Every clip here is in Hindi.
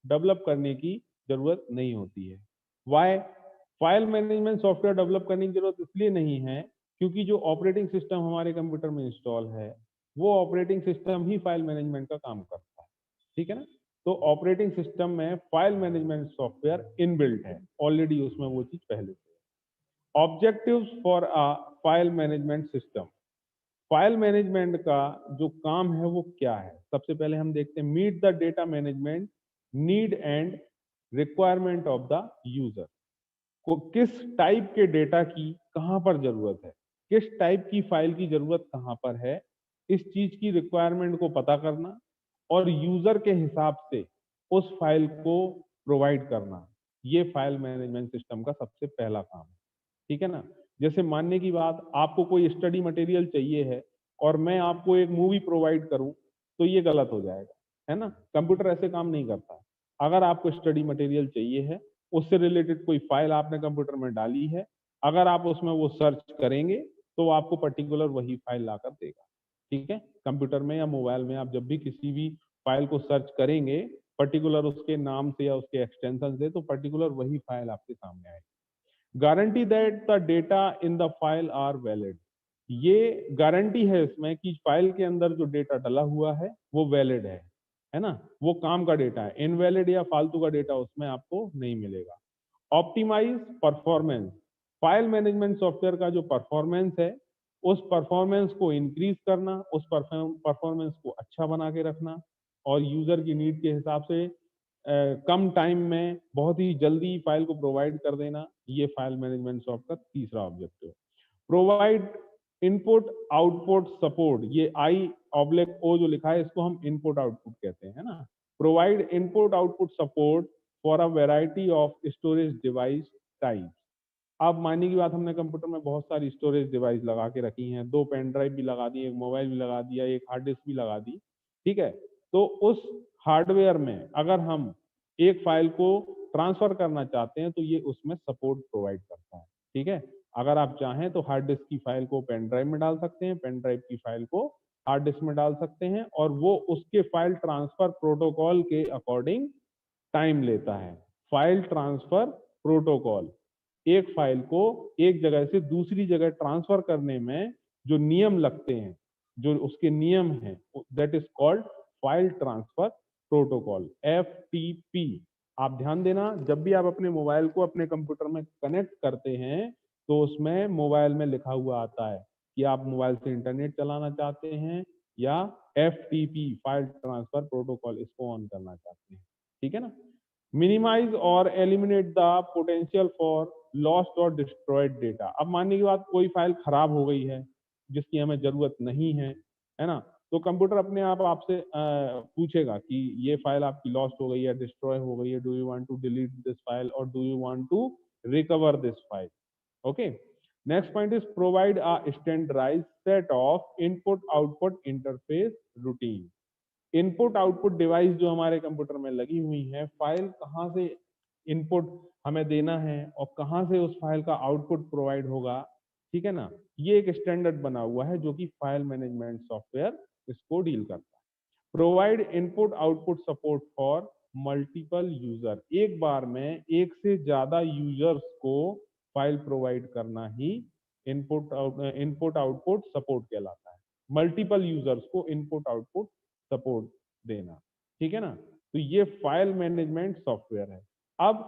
डेवलप करने की जरूरत नहीं होती है। Why? File management software develop करने की जरूरत इसलिए नहीं है क्योंकि जो ऑपरेटिंग सिस्टम हमारे कंप्यूटर में इंस्टॉल है वो ऑपरेटिंग सिस्टम ही फाइल मैनेजमेंट का काम करता है। ठीक है ना? तो ऑपरेटिंग सिस्टम में फाइल मैनेजमेंट सॉफ्टवेयर इनबिल्ट है, ऑलरेडी उसमें वो चीज पहले से है। Objectives for a file management system. File management का जो काम है वो क्या है? सबसे पहले हम देखते हैं, meet the data management need and requirement of the user. को किस टाइप के डेटा की कहां पर जरूरत है, किस टाइप की फाइल की जरूरत कहां पर है, इस चीज की रिक्वायरमेंट को पता करना और यूजर के हिसाब से उस फाइल को प्रोवाइड करना, ये फाइल मैनेजमेंट सिस्टम का सबसे पहला काम है। ठीक है ना? जैसे मानने की बात, आपको कोई स्टडी मटेरियल चाहिए है और मैं आपको एक मूवी प्रोवाइड करूं तो ये गलत हो जाएगा, है ना? कंप्यूटर ऐसे काम नहीं करता। अगर आपको स्टडी मटेरियल चाहिए है, उससे रिलेटेड कोई फाइल आपने कंप्यूटर में डाली है, अगर आप उसमें वो सर्च करेंगे तो वो आपको पर्टिकुलर वही फाइल लाकर देगा। ठीक है? कंप्यूटर में या मोबाइल में आप जब भी किसी भी फाइल को सर्च करेंगे, पर्टिकुलर उसके नाम से या उसके एक्सटेंशन से, तो पर्टिकुलर वही फाइल आपके सामने आएगी। Guarantee that the data in the file are valid. ये गारंटी है इसमें कि फाइल के अंदर जो डेटा डला हुआ है वो वैलिड है ना? वो काम का डेटा है, इनवैलिड या फालतू का डेटा उसमें आपको नहीं मिलेगा। Optimize performance. File management software का जो परफॉर्मेंस है उस परफॉर्मेंस को इंक्रीज करना, उस परफॉर्मेंस को अच्छा बना के रखना और यूजर की नीड के हिसाब से कम टाइम में बहुत ही जल्दी फाइल को प्रोवाइड कर देना, ये फाइल मैनेजमेंट सॉफ्टवेयर का तीसरा objective. Provide input output support. ये I/O जो लिखा है इसको हम इनपुट आउटपुट कहते हैं, है ना? Provide input output support for a variety of storage device type. अब मानने की बात, हमने कंप्यूटर में बहुत सारी स्टोरेज डिवाइस लगा के रखी हैं, 2 पेन ड्राइव भी लगा दी, एक मोबाइल भी लगा दिया, एक हार्ड डिस्क भी लगा दी। ठीक है? तो उस हार्डवेयर में अगर हम एक फाइल को ट्रांसफर करना चाहते हैं तो ये उसमें सपोर्ट प्रोवाइड करता है। ठीक है? अगर आप चाहें तो हार्ड डिस्क की फाइल को पेन ड्राइव में डाल सकते हैं, पेन ड्राइव की फाइल को हार्ड डिस्क में डाल सकते हैं और वो उसके फाइल ट्रांसफर प्रोटोकॉल के अकॉर्डिंग टाइम लेता है। फाइल ट्रांसफर प्रोटोकॉल, एक फाइल को एक जगह से दूसरी जगह ट्रांसफर करने में जो नियम लगते हैं, जो उसके नियम हैं, that is called file transfer protocol, FTP। आप ध्यान देना, जब भी आप अपने मोबाइल को अपने कंप्यूटर में कनेक्ट करते हैं तो उसमें मोबाइल में लिखा हुआ आता है कि आप मोबाइल से इंटरनेट चलाना चाहते हैं या FTP फाइल ट्रांसफर प्रोटोकॉल इसको ऑन करना चाहते हैं। ठीक है ना? मिनिमाइज और eliminate the potential for lost और डिस्ट्रॉयड डेटा। अब मानने की बात, कोई फाइल खराब हो गई है जिसकी हमें जरूरत नहीं है ना? तो कंप्यूटर अपने आप आपसे पूछेगा कि ये फाइल आपकी लॉस्ट हो गई है, डिस्ट्रॉय हो गई है, do you want to delete this file और do you want to recover this file. Okay. Next point is provide a standardized set of input output interface routine. Input output device जो हमारे कंप्यूटर में लगी हुई है, फाइल कहाँ से इनपुट हमें देना है और कहाँ से उस फाइल का आउटपुट प्रोवाइड होगा, ठीक है ना? ये एक स्टैंडर्ड बना हुआ है जो कि फाइल मैनेजमेंट सॉफ्टवेयर इसको डील करता है। Provide input output support for multiple user. एक बार में एक से ज्यादा यूजर्स को फाइल प्रोवाइड करना ही इनपुट आउटपुट सपोर्ट कहलाता है। मल्टीपल यूजर्स को इनपुट आउटपुट सपोर्ट देना। ठीक है ना? तो ये फाइल मैनेजमेंट सॉफ्टवेयर है। अब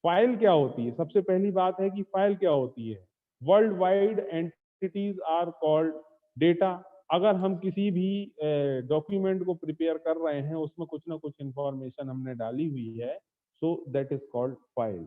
फाइल क्या होती है? सबसे पहली बात है कि फाइल क्या होती है? World wide entities are called data. अगर हम किसी भी डॉक्यूमेंट को प्रिपेयर कर रहे हैं, उसमें कुछ ना कुछ इंफॉर्मेशन हमने डाली हुई है, so that is called file.